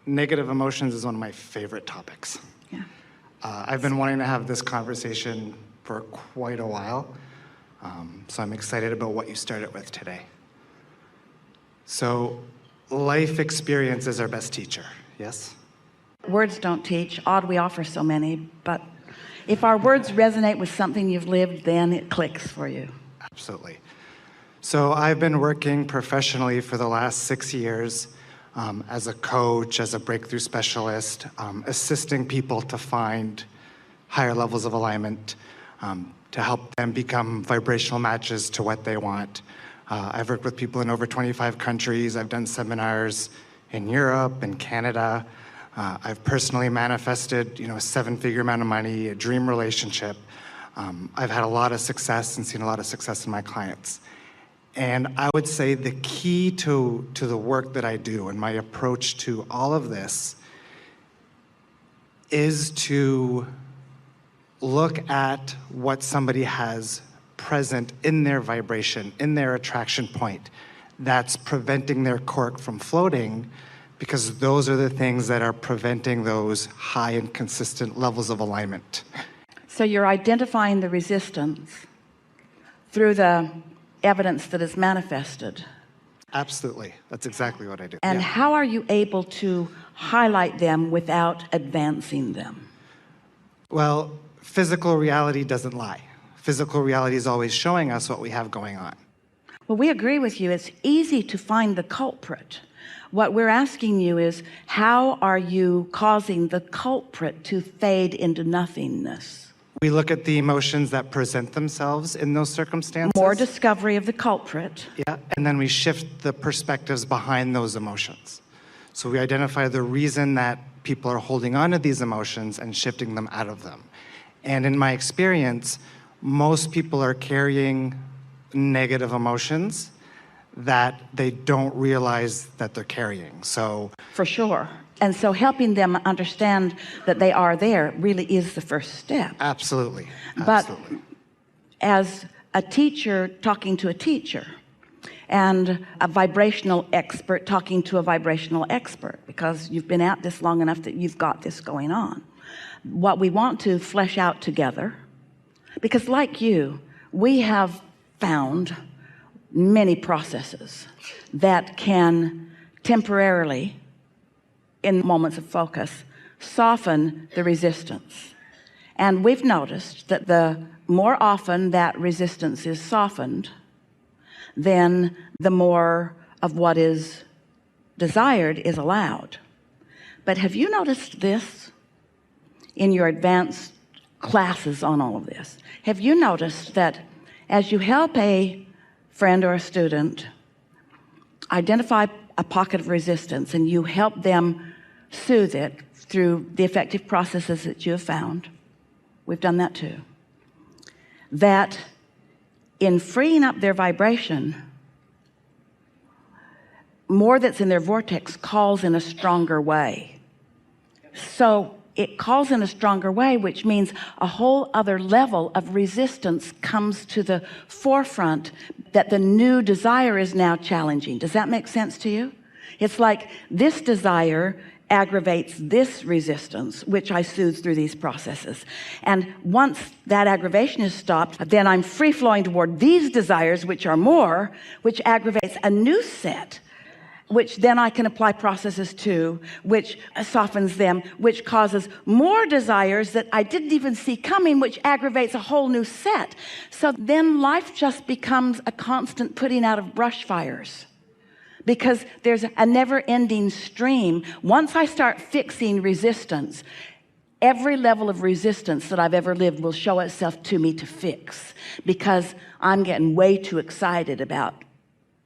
Negative emotions is one of my favorite topics. Yeah. I've been wanting to have this conversation for quite a while, so I'm excited about what you started with today. So, life experience is our best teacher, yes? Words don't teach. Odd we offer so many, but if our words resonate with something you've lived, then it clicks for you. Absolutely. So I've been working professionally for the last 6 years as a coach, as a breakthrough specialist, assisting people to find higher levels of alignment, to help them become vibrational matches to what they want. I've worked with people in over 25 countries. I've done seminars in Europe and Canada. I've personally manifested, a 7-figure amount of money, a dream relationship. I've had a lot of success and seen a lot of success in my clients. And I would say the key to the work that I do and my approach to all of this is to look at what somebody has present in their vibration, in their attraction point, that's preventing their cork from floating, because those are the things that are preventing those high and consistent levels of alignment. So you're identifying the resistance through the evidence that is manifested. Absolutely. That's exactly what I do. And yeah. how are you able to highlight them without advancing them? Well, physical reality doesn't lie. Physical reality is always showing us what we have going on. Well, we agree with you. It's easy to find the culprit. What we're asking you is, how are you causing the culprit to fade into nothingness? We look at the emotions that present themselves in those circumstances. More discovery of the culprit. Yeah, and then we shift the perspectives behind those emotions. So we identify the reason that people are holding on to these emotions and shifting them out of them. And in my experience, most people are carrying negative emotions that they don't realize that they're carrying. So for sure. And so helping them understand that they are there really is the first step. Absolutely. But as a teacher talking to a teacher, and a vibrational expert talking to a vibrational expert, because you've been at this long enough that you've got this going on, what we want to flesh out together, because like you, we have found many processes that can temporarily, in moments of focus, soften the resistance. And we've noticed that the more often that resistance is softened, then the more of what is desired is allowed. But have you noticed this in your advanced classes on all of this? Have you noticed that as you help a friend or a student identify a pocket of resistance and you help them soothe it through the effective processes that you have found, we've done that too, that in freeing up their vibration, more that's in their vortex calls in a stronger way. So it calls in a stronger way, which means a whole other level of resistance comes to the forefront that the new desire is now challenging. Does that make sense to you? It's like this desire aggravates this resistance, which I soothe through these processes. And once that aggravation is stopped, then I'm free flowing toward these desires, which are more, which aggravates a new set, which then I can apply processes to, which softens them, which causes more desires that I didn't even see coming, which aggravates a whole new set. So then life just becomes a constant putting out of brush fires, because there's a never-ending stream. Once I start fixing resistance, every level of resistance that I've ever lived will show itself to me to fix, because I'm getting way too excited about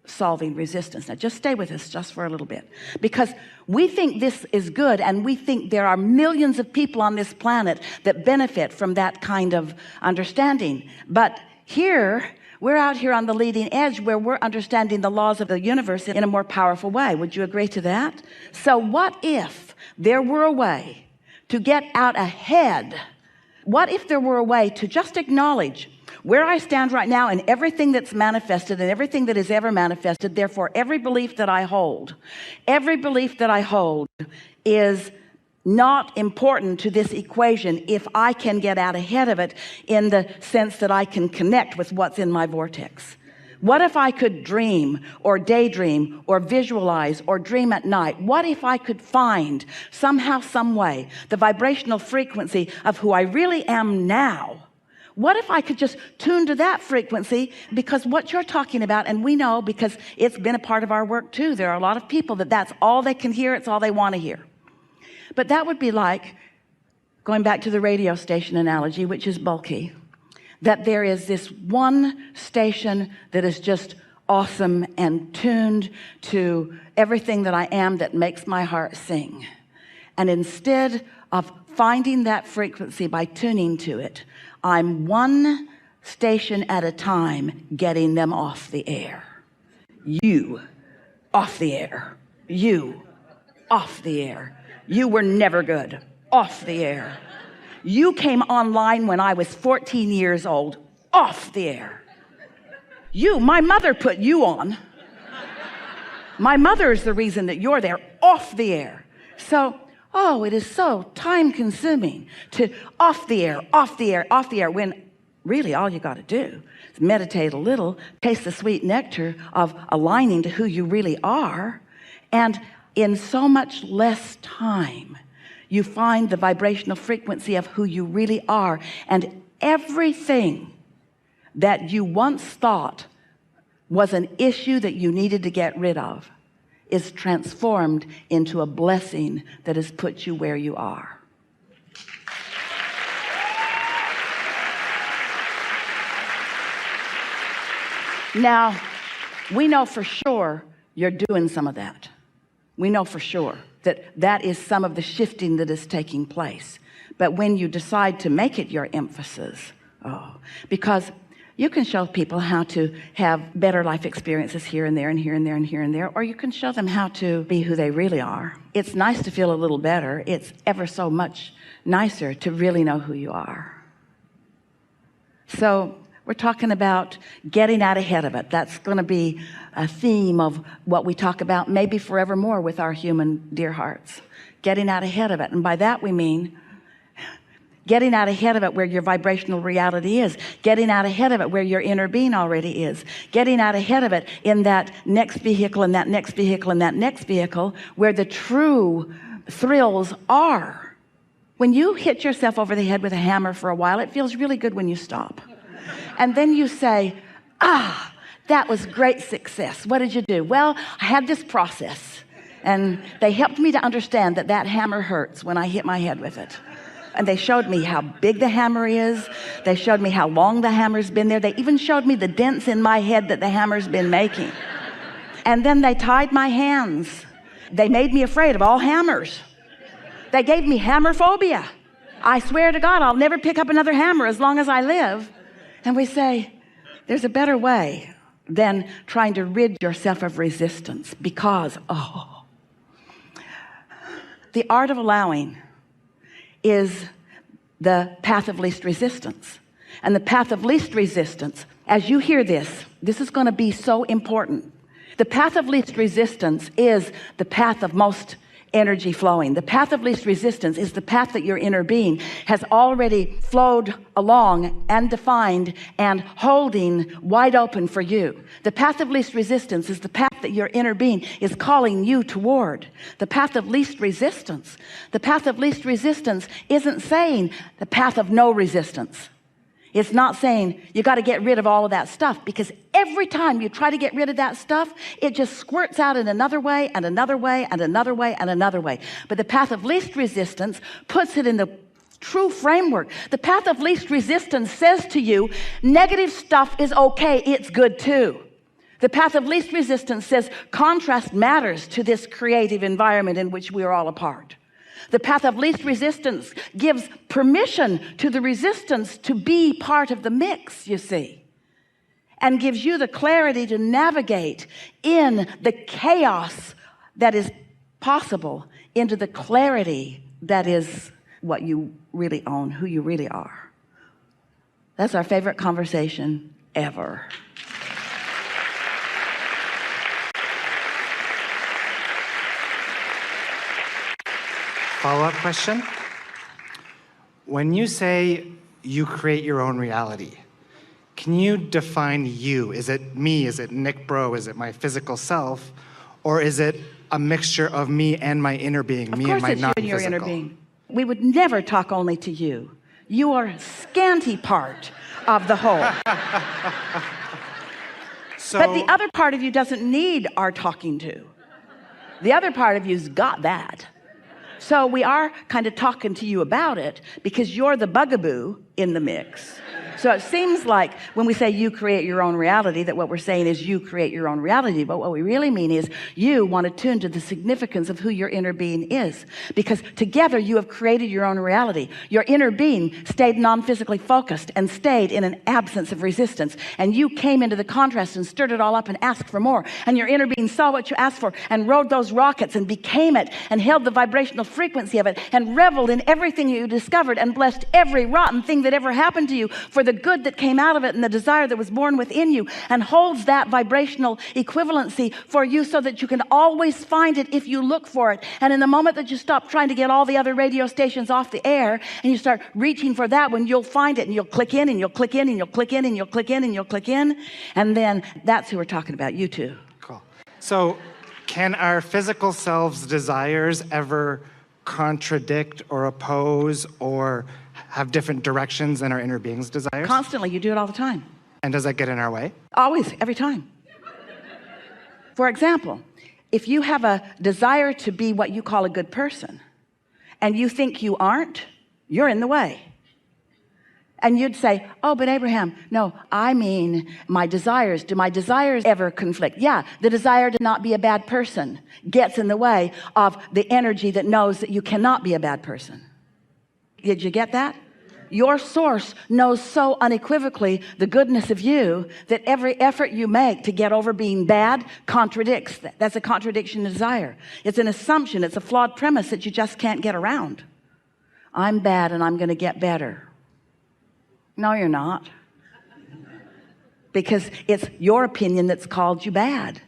solving resistance. Now just stay with us just for a little bit, because we think this is good, and we think there are millions of people on this planet that benefit from that kind of understanding. But here, we're out here on the leading edge, where we're understanding the laws of the universe in a more powerful way. Would you agree to that? So what if there were a way to get out ahead What if there were a way to just acknowledge where I stand right now and everything that's manifested and everything that is ever manifested? Therefore, every belief that I hold is not important to this equation if I can get out ahead of it, in the sense that I can connect with what's in my vortex. What if I could dream or daydream or visualize or dream at night? What if I could find somehow, some way, the vibrational frequency of who I really am now? What if I could just tune to that frequency? Because what you're talking about, and we know because it's been a part of our work too, there are a lot of people that's all they can hear, it's all they want to hear. But that would be like, going back to the radio station analogy, which is bulky, that there is this one station that is just awesome and tuned to everything that I am, that makes my heart sing. And instead of finding that frequency by tuning to it, I'm one station at a time getting them off the air. You off the air. You off the air. You were never good. Off the air. You came online when I was 14 years old. Off the air. You, my mother put you on. My mother is the reason that you're there. Off the air. So, oh, it is so time consuming to off the air, off the air, off the air, when really all you got to do is meditate a little, taste the sweet nectar of aligning to who you really are, and in so much less time you find the vibrational frequency of who you really are, and everything that you once thought was an issue that you needed to get rid of is transformed into a blessing that has put you where you are. Now, we know for sure you're doing some of that. We know for sure that that is some of the shifting that is taking place. But when you decide to make it your emphasis, because you can show people how to have better life experiences here and there and here and there and here and there, or you can show them how to be who they really are. It's nice to feel a little better. It's ever so much nicer to really know who you are. So we're talking about getting out ahead of it. That's going to be a theme of what we talk about maybe forevermore with our human dear hearts. Getting out ahead of it. And by that we mean getting out ahead of it where your vibrational reality is, getting out ahead of it where your inner being already is, getting out ahead of it in that next vehicle and that next vehicle and that next vehicle where the true thrills are. When you hit yourself over the head with a hammer for a while, it feels really good when you stop. And then you say, that was great success. What did you do? Well, I had this process, and they helped me to understand that that hammer hurts when I hit my head with it. And they showed me how big the hammer is. They showed me how long the hammer's been there. They even showed me the dents in my head that the hammer's been making. And then they tied my hands. They made me afraid of all hammers. They gave me hammer phobia. I swear to God, I'll never pick up another hammer as long as I live. And we say, there's a better way than trying to rid yourself of resistance, because, the art of allowing is the path of least resistance. And the path of least resistance, as you hear this is going to be so important. The path of least resistance is the path of most energy flowing. The path of least resistance is the path that your inner being has already flowed along and defined and holding wide open for you. The path of least resistance is the path that your inner being is calling you toward. The path of least resistance. The path of least resistance isn't saying the path of no resistance. It's not saying you got to get rid of all of that stuff, because every time you try to get rid of that stuff, it just squirts out in another way and another way and another way and another way. But the path of least resistance puts it in the true framework. The path of least resistance says to you, negative stuff is okay, it's good too. The path of least resistance says contrast matters to this creative environment in which we are all a part. The path of least resistance gives permission to the resistance to be part of the mix, you see, and gives you the clarity to navigate in the chaos that is possible into the clarity that is what you really own, who you really are. That's our favorite conversation ever. Follow-up question. When you say you create your own reality, can you define you? Is it me? Is it Nick Bro? Is it my physical self? Or is it a mixture of me and my inner being, me and my non-physical? Of course it's you and your inner being. We would never talk only to you. You are a scanty part of the whole. But the other part of you doesn't need our talking to. The other part of you's got that. So we are kind of talking to you about it because you're the bugaboo in the mix. So it seems like when we say you create your own reality, that what we're saying is you create your own reality. But what we really mean is you want to tune to the significance of who your inner being is. Because together you have created your own reality. Your inner being stayed non-physically focused and stayed in an absence of resistance. And you came into the contrast and stirred it all up and asked for more. And your inner being saw what you asked for and rode those rockets and became it and held the vibrational frequency of it and reveled in everything you discovered and blessed every rotten thing that ever happened to you for the good that came out of it and the desire that was born within you, and holds that vibrational equivalency for you so that you can always find it if you look for it. And in the moment that you stop trying to get all the other radio stations off the air and you start reaching for that one, you'll find it and you'll click in and you'll click in and you'll click in and you'll click in and you'll click in. And then that's who we're talking about, you two. Cool. So can our physical selves' desires ever contradict or oppose or have different directions than our inner being's desires? Constantly. You do it all the time. And does that get in our way? Always, every time. For example, if you have a desire to be what you call a good person and you think you aren't, you're in the way. And you'd say, oh, but Abraham, no, I mean my desires. Do my desires ever conflict? Yeah, the desire to not be a bad person gets in the way of the energy that knows that you cannot be a bad person. Did you get that? Your source knows so unequivocally the goodness of you that every effort you make to get over being bad contradicts that. That's a contradiction of desire. It's an assumption. It's a flawed premise that you just can't get around. I'm bad and I'm going to get better. No, you're not. Because it's your opinion that's called you bad.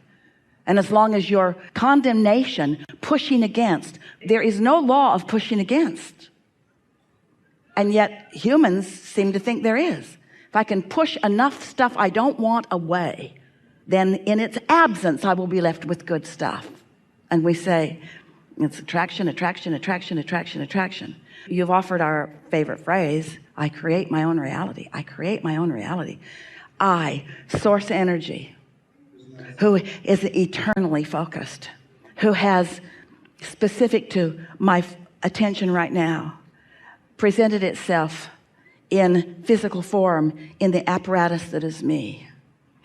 And as long as your condemnation, pushing against, there is no law of pushing against. And yet humans seem to think there is. If I can push enough stuff I don't want away, then in its absence, I will be left with good stuff. And we say, it's attraction, attraction, attraction, attraction, attraction. You've offered our favorite phrase, I create my own reality. I create my own reality. I, source energy, who is eternally focused, who has, specific to my attention right now, presented itself in physical form in the apparatus that is me,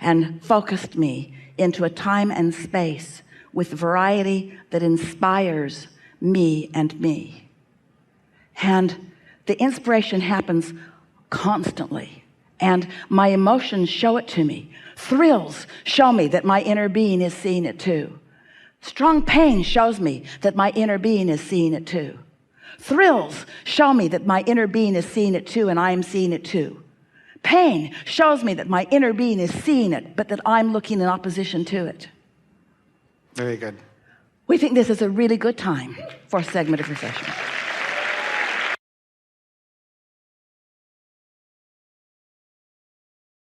and focused me into a time and space with variety that inspires me and me. And the inspiration happens constantly, and my emotions show it to me. Thrills show me that my inner being is seeing it too. Strong pain shows me that my inner being is seeing it too. Thrills show me that my inner being is seeing it too, and I am seeing it too. Pain shows me that my inner being is seeing it, but that I'm looking in opposition to it. Very good. We think this is a really good time for a segment of refreshment.